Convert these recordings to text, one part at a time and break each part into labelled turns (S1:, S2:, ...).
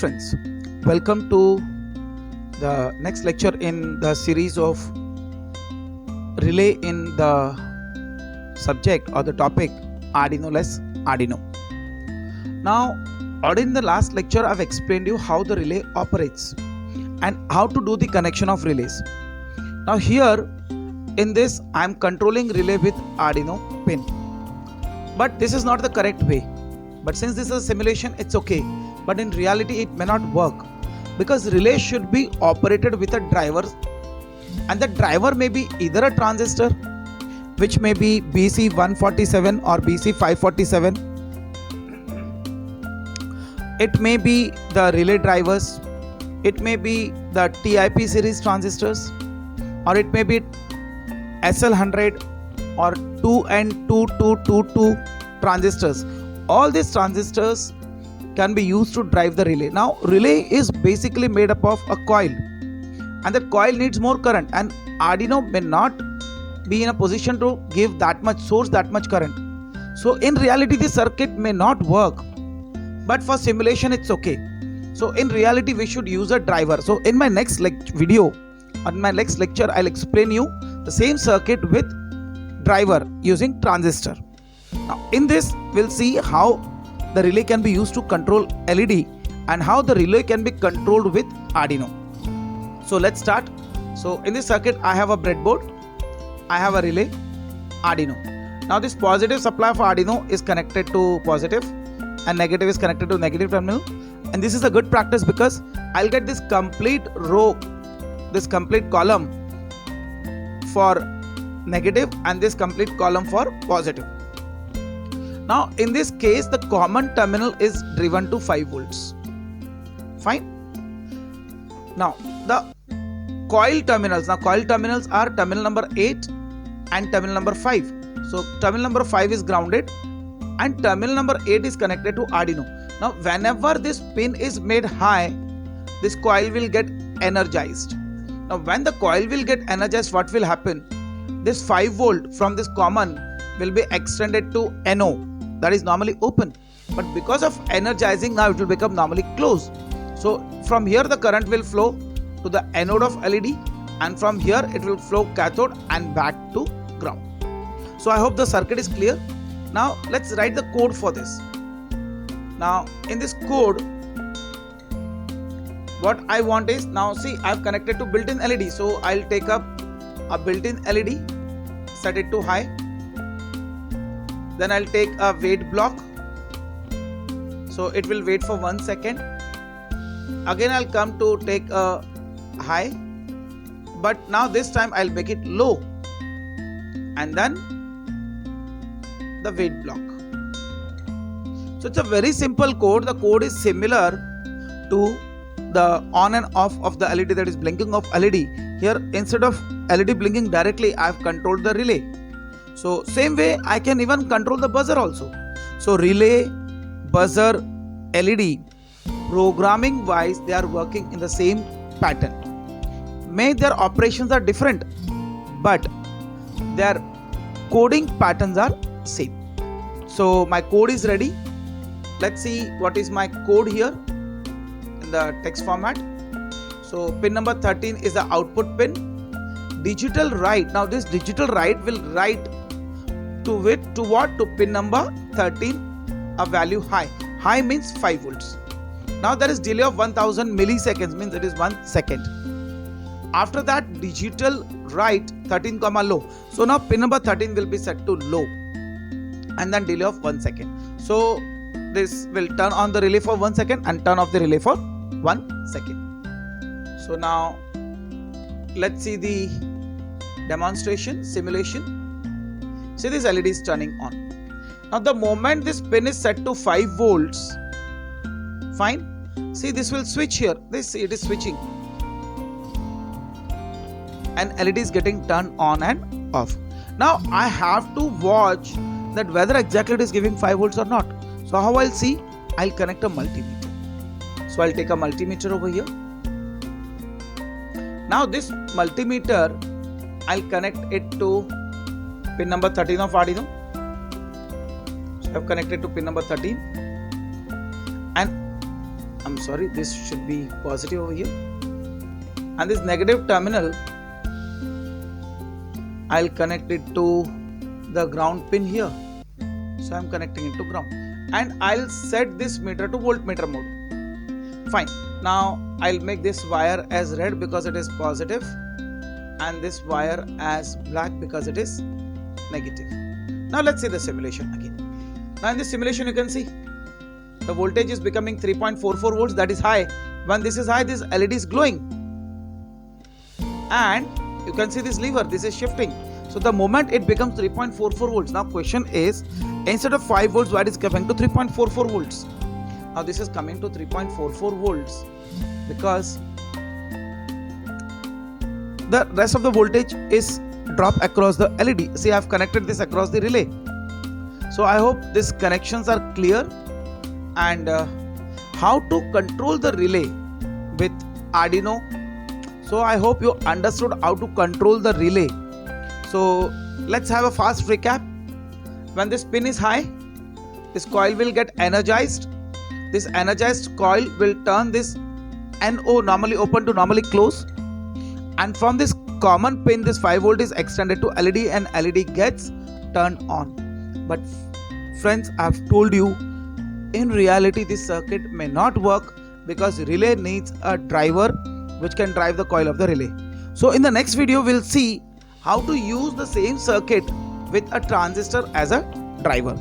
S1: friends, welcome to the next lecture in the series of relay in the subject or the topic Arduino less Arduino. Now, in the last lecture I've explained you how the relay operates and how to do the connection of relays. Now here in this I'm controlling relay with Arduino pin, but this is not the correct way. But since this is a simulation, it's okay, but in reality it may not work because relay should be operated with a driver, and the driver may be either a transistor which may be BC147 or BC547. It may be the relay drivers, it may be the TIP series transistors, or it may be SL100 or 2N2222 transistors. All these transistors can be used to drive the relay. Now relay is basically made up of a coil, and that coil needs more current, and Arduino may not be in a position to give that much source, that much current. So in reality the circuit may not work, but for simulation it's okay. So in reality we should use a driver. So in my next video, on my next lecture, I'll explain you the same circuit with driver using transistor. Now in this we'll see how the relay can be used to control LED and how the relay can be controlled with Arduino. So let's start. So in this circuit I have a breadboard, I have a relay, Arduino. Now this positive supply for Arduino is connected to positive and negative is connected to negative terminal, and this is a good practice because I'll get this complete row, this complete column for negative and this complete column for positive. Now in this case the common terminal is driven to 5 volts. Fine. Now the coil terminals, are terminal number 8 and terminal number 5. So terminal number 5 is grounded and terminal number 8 is connected to Arduino. Now whenever this pin is made high, this coil will get energized. Now when the coil will get energized, what will happen? This 5 volt from this common will be extended to NO, that is normally open, but because of energizing now it will become normally closed. So from here the current will flow to the anode of LED, and from here it will flow cathode and back to ground. So I hope the circuit is clear. Now let's write the code for this. Now in this code what I want is, now see I've connected to built-in LED, so I'll take up a built-in LED, set it to high. Then I'll take a wait block, so it will wait for 1 second. Again I'll come to take a high, but now this time I'll make it low, and then the wait block. So it's a very simple code. The code is similar to the on and off of the LED, that is blinking of LED. Here instead of LED blinking directly, I have controlled the relay. So same way I can even control the buzzer also. So relay, buzzer, LED, programming wise they are working in the same pattern. May their operations are different, but their coding patterns are same. So my code is ready. Let's see what is my code here in the text format. So pin number 13 is the output pin. Digital write. Now this digital write will write to what? To pin number 13 a value high. High means 5 volts. Now there is delay of 1000 milliseconds, means it is 1 second. After that digital write 13 comma low. So now pin number 13 will be set to low, and then delay of 1 second. So this will turn on the relay for 1 second and turn off the relay for 1 second. So now let's see the demonstration simulation. See, this LED is turning on. Now the moment this pin is set to 5 volts, fine. See, this will switch here. It is switching, and LED is getting turned on and off. Now I have to watch that whether exactly it is giving 5 volts or not. So how I'll see? I'll connect a multimeter. So I'll take a multimeter over here. Now this multimeter I'll connect it to pin number 13 of Arduino. So I have connected to pin number 13, and I'm sorry, this should be positive over here, and this negative terminal I'll connect it to the ground pin here. So I'm connecting it to ground, and I'll set this meter to voltmeter mode. Fine. Now I'll make this wire as red because it is positive, and this wire as black because it is negative. Now let's see the simulation again. Now in this simulation you can see the voltage is becoming 3.44 volts, that is high. When this is high, this LED is glowing, and you can see this lever, this is shifting. So the moment it becomes 3.44 volts. Now question is, instead of 5 volts, why it is coming to 3.44 volts? Now this is coming to 3.44 volts because the rest of the voltage is drop across the LED. See, I have connected this across the relay. So I hope these connections are clear, and how to control the relay with Arduino. So I hope you understood how to control the relay. So let's have a fast recap. When this pin is high, this coil will get energized. This energized coil will turn this NO, normally open, to normally close, and from this common pin this 5 volt is extended to LED, and LED gets turned on. But friends, I have told you, in reality this circuit may not work because relay needs a driver which can drive the coil of the relay. So in the next video we'll see how to use the same circuit with a transistor as a driver.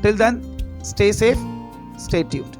S1: Till then, stay safe, stay tuned.